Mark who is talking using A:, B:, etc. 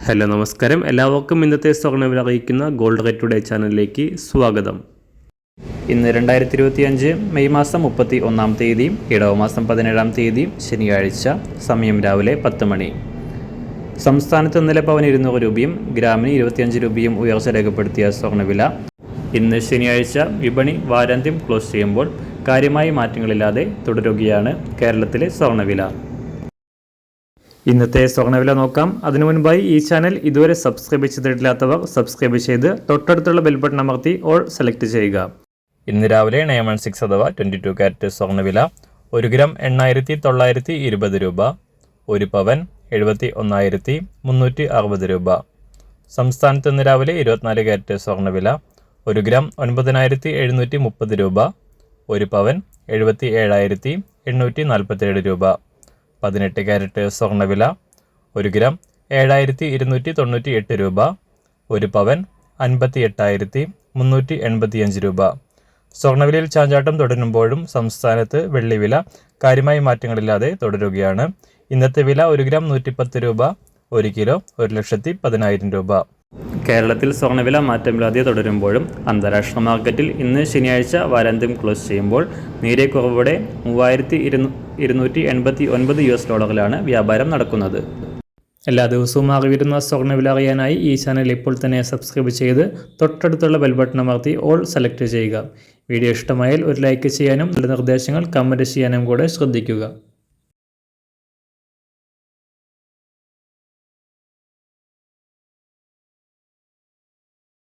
A: Hello നമസ്കാരം, എല്ലാവർക്കും ഇന്നത്തെ സ്വർണ്ണവില അറിയിക്കുന്ന ഗോൾഡ് റേറ്റ് ടുഡേ ചാനലിലേക്ക് സ്വാഗതം. ഇന്ന് 2025 മെയ് മാസം 31-ാം തീയതിയും ഇടവ മാസം 17-ാം തീയതിയും ശനിയാഴ്ച. സമയം രാവിലെ 10 മണി. സംസ്ഥാനത്ത് ഇന്നലെ പവന് 200 രൂപയും ഗ്രാമിന് 25 രൂപയും ഉയർച്ച രേഖപ്പെടുത്തിയ സ്വർണ്ണവില ഇന്ന് ശനിയാഴ്ച വിപണി വാരാന്ത്യം ക്ലോസ് ചെയ്യുമ്പോൾ കാര്യമായ മാറ്റങ്ങളില്ലാതെ തുടരുകയാണ് കേരളത്തിലെ സ്വർണ്ണവില. ഇന്നത്തെ സ്വർണ്ണവില നോക്കാം. അതിനു മുൻപായി ഈ ചാനൽ ഇതുവരെ സബ്സ്ക്രൈബ് ചെയ്തിട്ടില്ലാത്തവർ സബ്സ്ക്രൈബ് ചെയ്ത് തൊട്ടടുത്തുള്ള ബെൽ ബട്ടൺ അമർത്തി ഓൾ സെലക്ട് ചെയ്യുക. ഇന്ന് രാവിലെ 916 അഥവാ 22 കാരറ്റ് സ്വർണ്ണവില 1 ഗ്രാം 8,920 രൂപ, 1 പവൻ 71,360 രൂപ. സംസ്ഥാനത്ത് ഇന്ന് രാവിലെ 24 കാരറ്റ് സ്വർണ്ണവില 1 ഗ്രാം 9,730 രൂപ, 1 പവൻ 77,847 രൂപ. 18 കാരറ്റ് സ്വർണ്ണവില 1 ഗ്രാം 7,298 രൂപ, 1 പവൻ 58,385 രൂപ. സ്വർണ്ണവിലയിൽ ചാഞ്ചാട്ടം തുടരുമ്പോഴും സംസ്ഥാനത്ത് വെള്ളിവില കാര്യമായ മാറ്റങ്ങളില്ലാതെ തുടരുകയാണ്. ഇന്നത്തെ വില 1 ഗ്രാം 110 രൂപ, 1 കിലോ 1,10,10,000 രൂപ. കേരളത്തിൽ സ്വർണ്ണവില മാറ്റമില്ലാതെ തുടരുമ്പോഴും അന്താരാഷ്ട്ര മാർക്കറ്റിൽ ഇന്ന് ശനിയാഴ്ച വാരാന്ത്യം ക്ലോസ് ചെയ്യുമ്പോൾ നേരിയ കുറവോടെ $3,289 വ്യാപാരം നടക്കുന്നത്. എല്ലാ ദിവസവും അറിവിരുന്ന സ്വർണ്ണവില അറിയാനായി ഈ ചാനൽ ഇപ്പോൾ തന്നെ സബ്സ്ക്രൈബ് ചെയ്ത് തൊട്ടടുത്തുള്ള ബെൽ ബട്ടൺ അമർത്തി ഓൾ സെലക്ട് ചെയ്യുക. വീഡിയോ ഇഷ്ടമായാൽ ഒരു ലൈക്ക് ചെയ്യാനും നല്ല നിർദ്ദേശങ്ങൾ കമൻറ്റ് ചെയ്യാനും കൂടെ ശ്രദ്ധിക്കുക.